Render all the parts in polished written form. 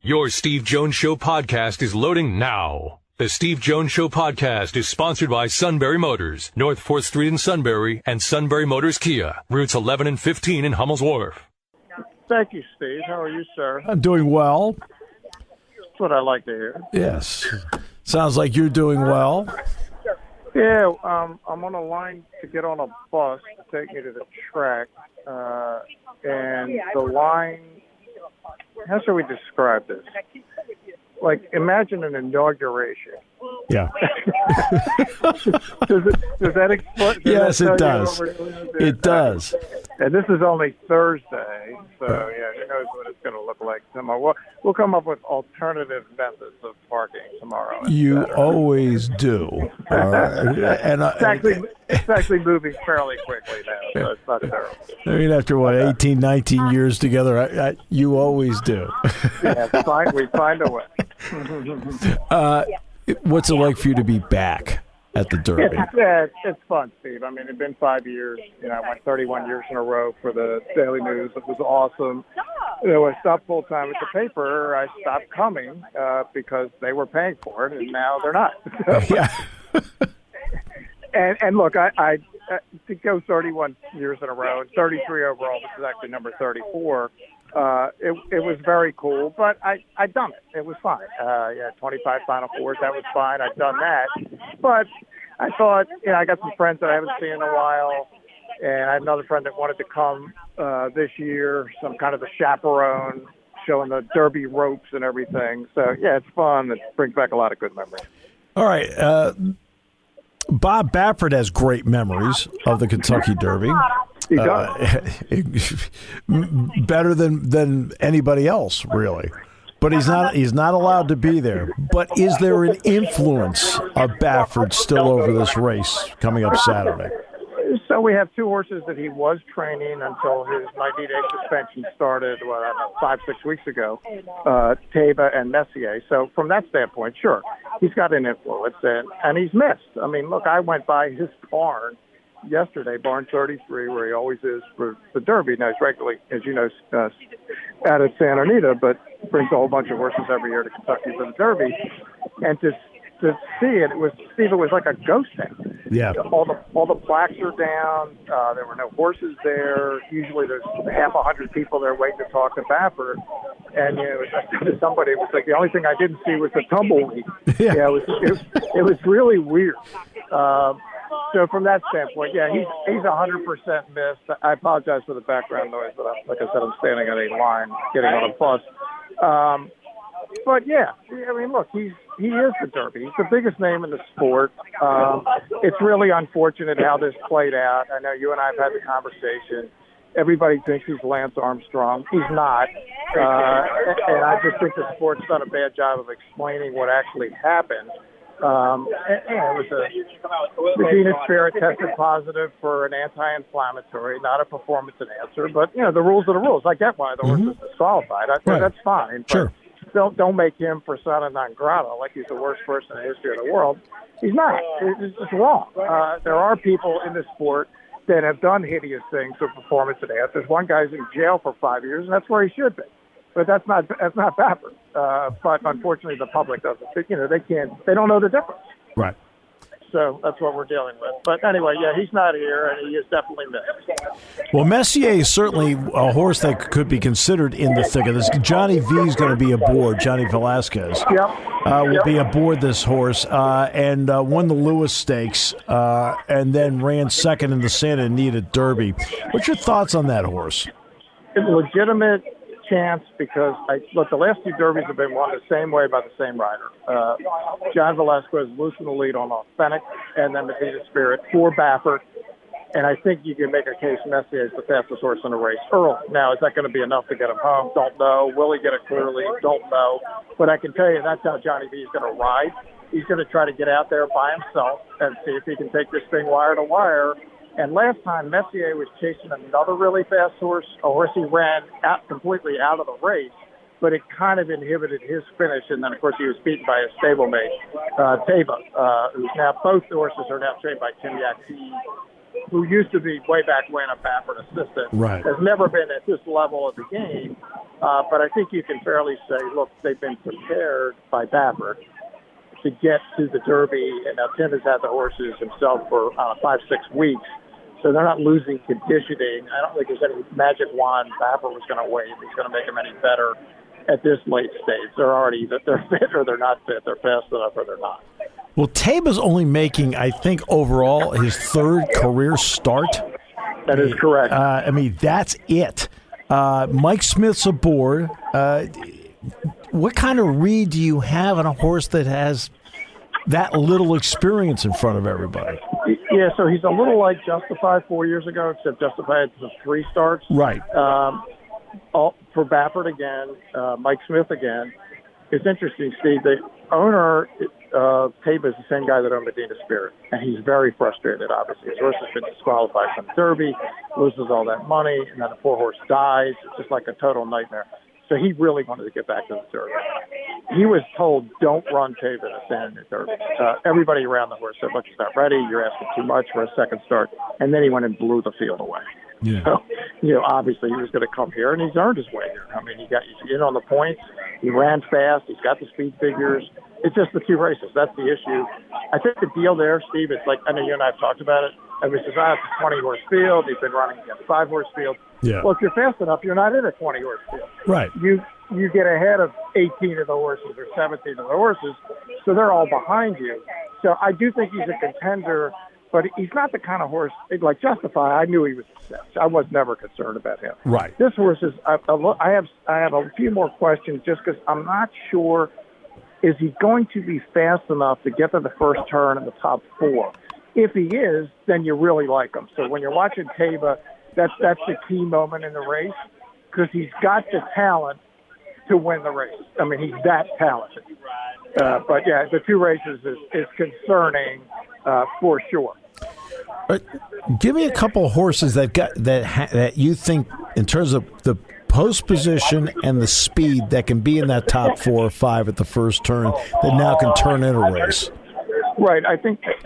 Your Steve Jones Show podcast is loading now. The Steve Jones Show podcast is sponsored by Sunbury Motors, North 4th Street in Sunbury, and Sunbury Motors Kia, routes 11 and 15 in Hummel's Wharf. Thank you, Steve. How are you, sir? I'm doing well. That's what I like to hear. Yes. Sounds like you're doing well. Yeah, I'm on a line to get on a bus to take me to the track. And the line, how should we describe this? Like, imagine an inauguration. Yeah. Does that explain? Yes, it does. It does. And this is only Thursday, so yeah, who knows what it's going to look like tomorrow. We'll come up with alternative methods of parking tomorrow. You always do. And it's actually moving fairly quickly now, so it's not terrible. I mean, after 18, 19 years together, you always do. Yeah, it's fine. We find a way. What's it like for you to be back at the Derby? It's fun, Steve. I mean, it's been 5 years. I went 31 years in a row for the Daily News. It was awesome. I stopped full-time at the paper. I stopped coming because they were paying for it, and now they're not. Yeah. And look, I to go 31 years in a row, and 33 overall, this is actually number 34, it was very cool, but I done it. It was fine. 25 Final Fours, that was fine. I'd done that. But I thought, I got some friends that I haven't seen in a while, and I had another friend that wanted to come this year, some kind of a chaperone, showing the Derby ropes and everything. So, yeah, it's fun. It brings back a lot of good memories. All right. Bob Baffert has great memories of the Kentucky Derby. He does. Better than anybody else, really. But he's not allowed to be there. But is there an influence of Baffert still over this race coming up Saturday? So we have two horses that he was training until his 90-day suspension started, 5-6 weeks ago, Taiba and Messier. So from that standpoint, sure, he's got an influence, and he's missed. I mean, look, I went by his barn yesterday, barn 33, where he always is for the Derby. Now, he's regularly, as you know, out at Santa Anita, but brings a whole bunch of horses every year to Kentucky for the Derby. And to see it, it was like a ghost town. Yeah. All the plaques are down. There were no horses there. Usually there's half 100 people there waiting to talk to Baffert. And I said to somebody, it was like the only thing I didn't see was the tumbleweed. Yeah, it was really weird. So from that standpoint, yeah, he's 100% missed. I apologize for the background noise, but like I said, I'm standing on a line getting on a bus. But yeah, I mean, look, he is the Derby. He's the biggest name in the sport. It's really unfortunate how this played out. I know you and I have had the conversation. Everybody thinks he's Lance Armstrong. He's not. And I just think the sport's done a bad job of explaining what actually happened. It was the Venus Spirit tested positive for an anti-inflammatory, not a performance enhancer. But, the rules are the rules. I get why the horse is disqualified. That's fine. Sure. Don't make him persona non grata like he's the worst person in the history of the world. He's not. It's just wrong. There are people in this sport that have done hideous things with performance enhancers. One guy's in jail for 5 years, and that's where he should be. But that's not Baffert. But unfortunately, the public doesn't. They don't know the difference. Right. So that's what we're dealing with. But anyway, yeah, he's not here, and he is definitely missed. Well, Messier is certainly a horse that could be considered in the thick of this. Johnny V is going to be aboard. Johnny Velasquez will be aboard this horse and won the Lewis Stakes and then ran second in the Santa Anita Derby. What's your thoughts on that horse? It's legitimate chance because the last two derbies have been won the same way by the same rider. John Velasquez loosened the lead on Authentic and then Medina Spirit for Baffert. And I think you can make a case Messier is the fastest horse in the race early. Now, is that going to be enough to get him home? Don't know. Will he get it clearly? Don't know. But I can tell you that's how Johnny V is going to ride. He's going to try to get out there by himself and see if he can take this thing wire to wire. And last time, Messier was chasing another really fast horse, a horse he ran completely out of the race, but it kind of inhibited his finish. And then, of course, he was beaten by his stablemate, Taiba, who's now, both horses are now trained by Tim Yaxie, who used to be way back when a Baffert assistant, right. Has never been at this level of the game. But I think you can fairly say, look, they've been prepared by Baffert to get to the Derby, and now Tim has had the horses himself for 5-6 weeks, so they're not losing conditioning. I don't think there's any magic wand Baffert was going to wave. He's going to make them any better at this late stage. They're already that they're fit or they're not fit. They're fast enough or they're not. Well, Taba's only making, I think, overall his third career start. That is correct. I mean, that's it. Mike Smith's aboard. What kind of read do you have on a horse that has that little experience in front of everybody? Yeah, so he's a little like Justified 4 years ago, except Justified had 3 starts. Right. All for Baffert again, Mike Smith again. It's interesting, Steve. The owner of Taba is the same guy that owned Medina Spirit, and he's very frustrated, obviously. His horse has been disqualified from the Derby, loses all that money, and then the poor horse dies. It's just like a total nightmare. So he really wanted to get back to the Derby. He was told, don't run Taba to stand in the Derby. Everybody around the horse said, look, he's not ready. You're asking too much for a second start. And then he went and blew the field away. Yeah. So, obviously he was going to come here, and he's earned his way here. I mean, he's in on the points. He ran fast. He's got the speed figures. It's just the 2 races. That's the issue. I think the deal there, Steve, it's like, I know you and I have talked about it. Everybody says, it's a 20-horse field. He's been running against 5-horse field. Yeah. Well, if you're fast enough, you're not in a 20-horse field. Right. You get ahead of 18 of the horses or 17 of the horses, so they're all behind you. So I do think he's a contender, but he's not the kind of horse like Justify. I knew he was a success. I was never concerned about him. Right. This horse is. I have a few more questions just because I'm not sure. Is he going to be fast enough to get to the first turn in the top 4? If he is, then you really like him. So when you're watching Taba, that's the key moment in the race because he's got the talent to win the race. I mean, he's that talented. But yeah, the 2 races is concerning for sure. Give me a couple of horses that you think, in terms of the post position and the speed, that can be in that top 4 or 5 at the first turn that now can turn in a race. Right. I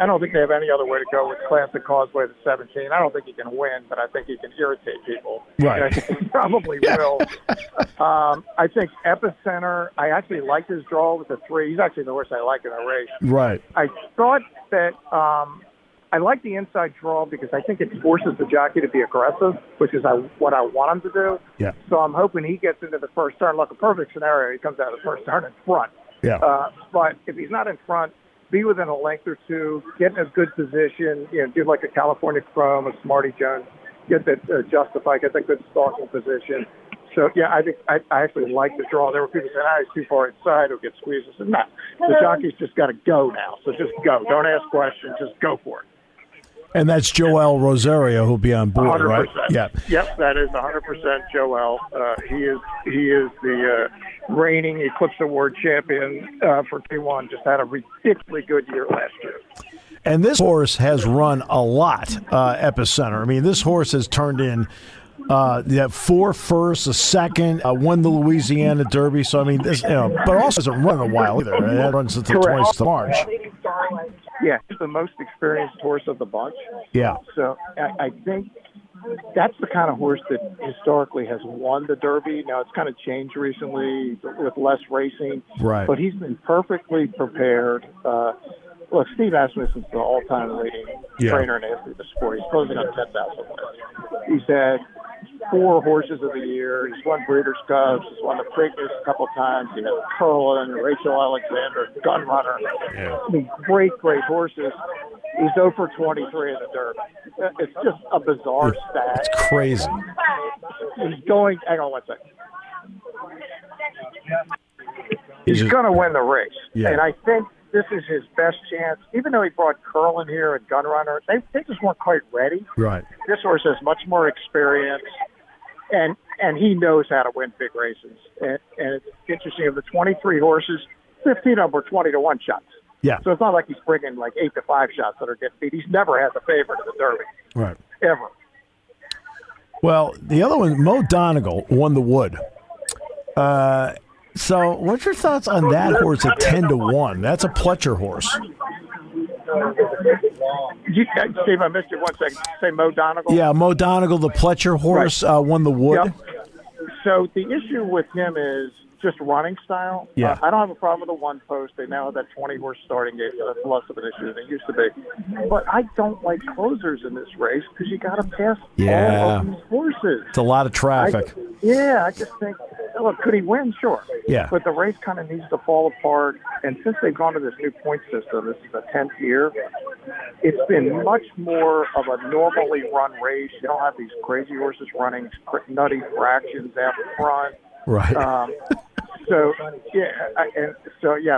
don't think they have any other way to go with Classic Causeway to 17. I don't think he can win, but I think he can irritate people. Right. And I think he probably will. I think Epicenter, I actually liked his draw with the 3. He's actually the horse I like in the race. Right. I thought that I like the inside draw because I think it forces the jockey to be aggressive, which is what I want him to do. Yeah. So I'm hoping he gets into the first turn. Look, a perfect scenario, he comes out of the first turn in front. Yeah. But if he's not in front, be within a length or 2, get in a good position, do like a California Chrome, a Smarty Jones, get that Justify, get that good stalking position. So, yeah, I think I actually like the draw. There were people saying, he's too far inside, he'll get squeezed. I said, no, the jockey's just got to go now. So just go. Don't ask questions. Just go for it. And that's Joel Rosario who'll be on board, 100%. right? Yeah. Yep, that is 100% Joel. He is the reigning Eclipse Award champion for T1. Just had a ridiculously good year last year. And this horse has run a lot, Epicenter. I mean, this horse has turned in 4 firsts, a second, won the Louisiana Derby. So, I mean, this, but also hasn't run in a while either. It hasn't run since the 20th of March. Yeah, he's the most experienced horse of the bunch. Yeah. So I think that's the kind of horse that historically has won the Derby. Now, it's kind of changed recently with less racing. Right. But he's been perfectly prepared. Look, Steve Asmussen's the all-time leading trainer in the history of the sport. He's closing on 10,000 wins. He's had 4 horses of the year. He's won Breeders' Cups. He's won the Preakness a couple times. He has Curlin, Rachel Alexander, Gunrunner. Yeah. I mean, great horses. He's 0 for 23 in the Derby. It's just a bizarre stat. It's crazy. He's going – hang on one second. He's going to win the race. Yeah. And I think this is his best chance. Even though he brought Curlin here and Gunrunner, they just weren't quite ready. Right. This horse has much more experience, and he knows how to win big races. And it's interesting, of the 23 horses, 15 of them were 20-1 shots. Yeah. So it's not like he's bringing like 8-5 shots that are getting beat. He's never had the favorite in the Derby. Right. Ever. Well, the other one, Mo Donegal, won the Wood. So what's your thoughts on that horse at 10-1? That's a Pletcher horse. Steve, I missed you 1 second. Say Mo Donegal? Yeah, Mo Donegal, the Pletcher horse, won the Wood. Yep. So the issue with him is just running style. Yeah. I don't have a problem with the one post. They now have that 20-horse starting gate, so that's less of an issue than it used to be. But I don't like closers in this race because you got to pass all of these horses. It's a lot of traffic. I just think, look, could he win? Sure. Yeah. But the race kind of needs to fall apart. And since they've gone to this new point system, this is the 10th year, it's been much more of a normally run race. You don't have these crazy horses running nutty fractions out front. Right.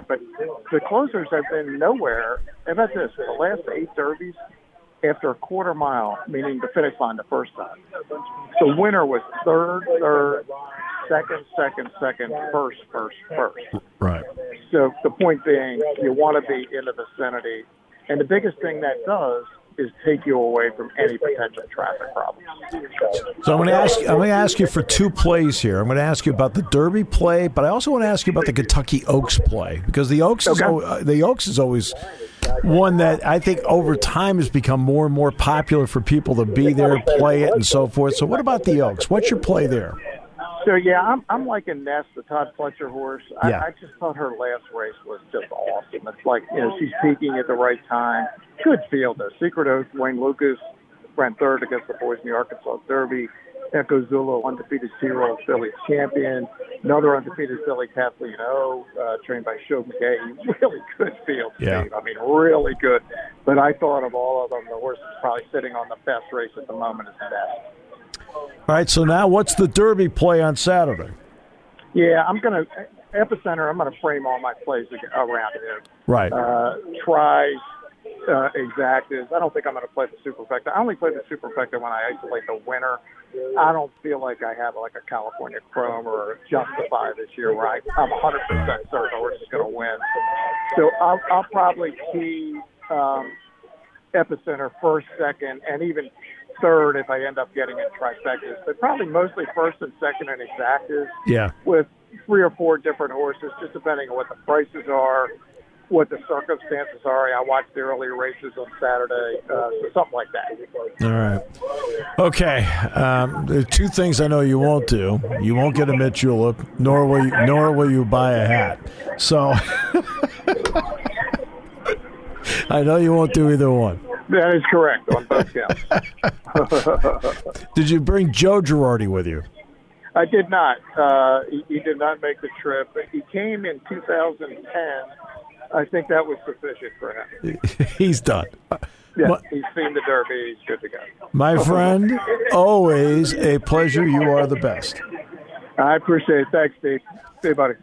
But the closers have been nowhere. How about this? The last 8 derbies, after a quarter mile, meaning the finish line the first time, the winner was third, second, first. Right. So the point being, you want to be in the vicinity. And the biggest thing that does is take you away from any potential traffic problems. So I'm going to ask you for 2 plays here. I'm going to ask you about the Derby play, but I also want to ask you about the Kentucky Oaks play, because the Oaks is always one that I think over time has become more and more popular for people to be there, play it, and so forth. So what about the Oaks? What's your play there? So, I'm like a Ness, the Todd Fletcher horse. I just thought her last race was just awesome. It's like, she's peaking at the right time. Good field, though. Secret Oath, Wayne Lucas ran third against the boys in the Arkansas Derby. Echo Zulu, undefeated 2-year-old filly champion. Another undefeated filly, Kathleen O, trained by Show McKay. Really good field, Steve. Yeah. I mean, really good. But I thought of all of them, the horse is probably sitting on the best race at the moment is Ness. All right, so now what's the Derby play on Saturday? Yeah, I'm going to – Epicenter, I'm going to frame all my plays around him. Right. Tries, exactas. I don't think I'm going to play the Superfecta. I only play the Superfecta when I isolate the winner. I don't feel like I have like a California Chrome or a Justify this year where I'm 100% certain the horse is going to win. So I'll probably key Epicenter first, second, and even – third if I end up getting it trifectas, but probably mostly first and second and exactas. Yeah. With 3 or 4 different horses, just depending on what the prices are, what the circumstances are. I watched the earlier races on Saturday, so something like that. All right. Okay. There are 2 things I know you won't do. You won't get a Mint Julep, nor will you buy a hat. So I know you won't do either one. That is correct on both counts. Did you bring Joe Jerardi with you? I did not. He did not make the trip. He came in 2010. I think that was sufficient for him. He's done. Yeah, he's seen the Derby. He's good to go. My friend, always a pleasure. You are the best. I appreciate it. Thanks, Steve. See you, buddy.